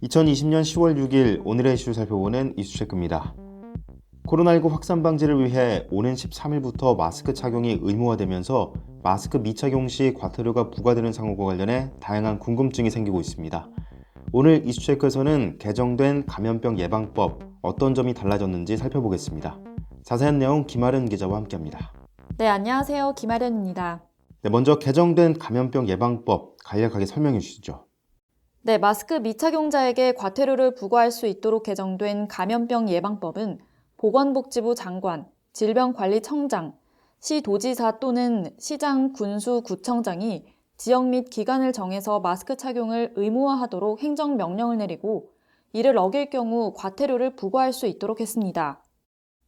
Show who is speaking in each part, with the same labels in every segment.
Speaker 1: 2020년 10월 6일 오늘의 이슈 살펴보는 이슈체크입니다. 코로나19 확산 방지를 위해 오는 13일부터 마스크 착용이 의무화되면서 마스크 미착용 시 과태료가 부과되는 상황과 관련해 다양한 궁금증이 생기고 있습니다. 오늘 이슈체크에서는 개정된 감염병 예방법 어떤 점이 달라졌는지 살펴보겠습니다. 자세한 내용 김아련 기자와 함께합니다.
Speaker 2: 네, 안녕하세요. 김아련입니다.
Speaker 1: 네, 먼저 개정된 감염병 예방법 간략하게 설명해 주시죠.
Speaker 2: 네, 마스크 미착용자에게 과태료를 부과할 수 있도록 개정된 감염병 예방법은 보건복지부 장관, 질병관리청장, 시도지사 또는 시장, 군수, 구청장이 지역 및 기간을 정해서 마스크 착용을 의무화하도록 행정명령을 내리고 이를 어길 경우 과태료를 부과할 수 있도록 했습니다.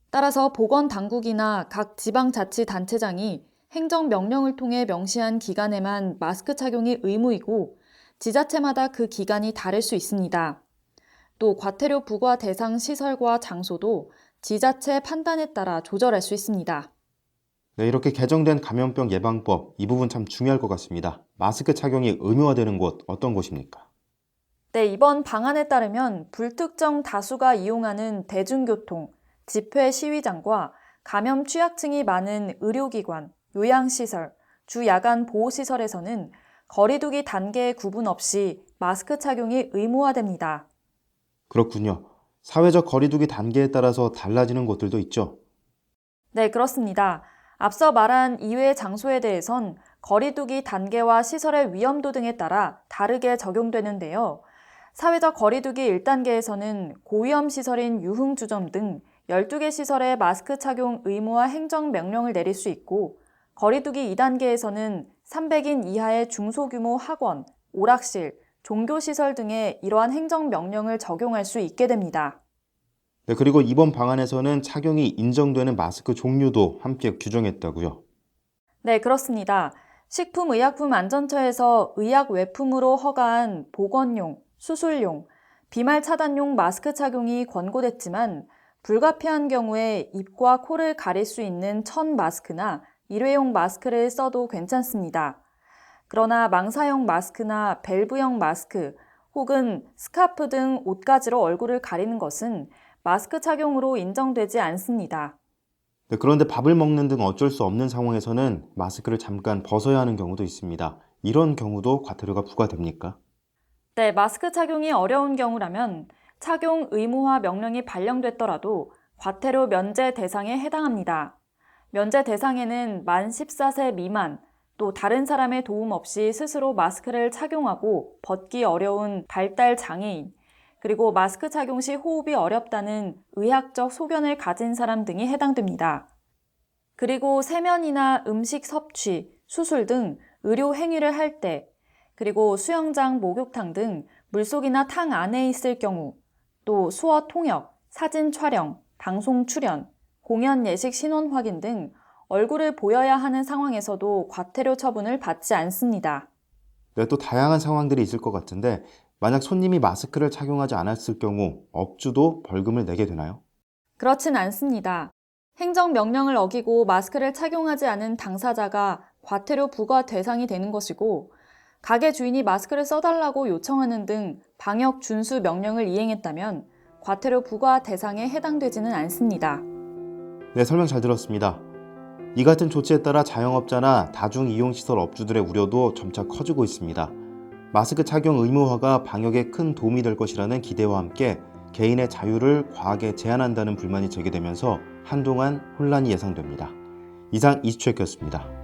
Speaker 2: 따라서 보건당국이나 각 지방자치단체장이 행정명령을 통해 명시한 기간에만 마스크 착용이 의무이고 지자체마다 그 기간이 다를 수 있습니다. 또 과태료 부과 대상 시설과 장소도 지자체 판단에 따라 조절할 수 있습니다.
Speaker 1: 네, 이렇게 개정된 감염병 예방법, 이 부분 참 중요할 것 같습니다. 마스크 착용이 의무화되는 곳, 어떤 곳입니까?
Speaker 2: 네, 이번 방안에 따르면 불특정 다수가 이용하는 대중교통, 집회 시위장과 감염 취약층이 많은 의료기관, 요양시설, 주야간 보호시설에서는 거리두기 단계의 구분 없이 마스크 착용이 의무화됩니다.
Speaker 1: 그렇군요. 사회적 거리두기 단계에 따라서 달라지는 곳들도 있죠.
Speaker 2: 네, 그렇습니다. 앞서 말한 이외의 장소에 대해선 거리두기 단계와 시설의 위험도 등에 따라 다르게 적용되는데요. 사회적 거리두기 1단계에서는 고위험 시설인 유흥주점 등 12개 시설에 마스크 착용 의무화 행정명령을 내릴 수 있고 거리두기 2단계에서는 300인 이하의 중소규모 학원, 오락실, 종교시설 등에 이러한 행정명령을 적용할 수 있게 됩니다.
Speaker 1: 네, 그리고 이번 방안에서는 착용이 인정되는 마스크 종류도 함께 규정했다고요.
Speaker 2: 네, 그렇습니다. 식품의약품안전처에서 의약 외품으로 허가한 보건용, 수술용, 비말 차단용 마스크 착용이 권고됐지만 불가피한 경우에 입과 코를 가릴 수 있는 천 마스크나 일회용 마스크를 써도 괜찮습니다. 그러나 망사형 마스크나 밸브형 마스크 혹은 스카프 등 옷가지로 얼굴을 가리는 것은 마스크 착용으로 인정되지 않습니다.
Speaker 1: 네, 그런데 밥을 먹는 등 어쩔 수 없는 상황에서는 마스크를 잠깐 벗어야 하는 경우도 있습니다. 이런 경우도 과태료가 부과됩니까?
Speaker 2: 네, 마스크 착용이 어려운 경우라면 착용 의무화 명령이 발령됐더라도 과태료 면제 대상에 해당합니다. 면제 대상에는 만 14세 미만, 또 다른 사람의 도움 없이 스스로 마스크를 착용하고 벗기 어려운 발달 장애인, 그리고 마스크 착용 시 호흡이 어렵다는 의학적 소견을 가진 사람 등이 해당됩니다. 그리고 세면이나 음식 섭취, 수술 등 의료 행위를 할 때, 그리고 수영장, 목욕탕 등 물속이나 탕 안에 있을 경우, 또 수어 통역, 사진 촬영, 방송 출연, 공연 예식 신원 확인 등 얼굴을 보여야 하는 상황에서도 과태료 처분을 받지 않습니다.
Speaker 1: 네, 또 다양한 상황들이 있을 것 같은데 만약 손님이 마스크를 착용하지 않았을 경우 업주도 벌금을 내게 되나요?
Speaker 2: 그렇진 않습니다. 행정명령을 어기고 마스크를 착용하지 않은 당사자가 과태료 부과 대상이 되는 것이고 가게 주인이 마스크를 써달라고 요청하는 등 방역 준수 명령을 이행했다면 과태료 부과 대상에 해당되지는 않습니다.
Speaker 1: 네, 설명 잘 들었습니다. 이 같은 조치에 따라 자영업자나 다중이용시설 업주들의 우려도 점차 커지고 있습니다. 마스크 착용 의무화가 방역에 큰 도움이 될 것이라는 기대와 함께 개인의 자유를 과하게 제한한다는 불만이 제기되면서 한동안 혼란이 예상됩니다. 이상 이슈체크였습니다.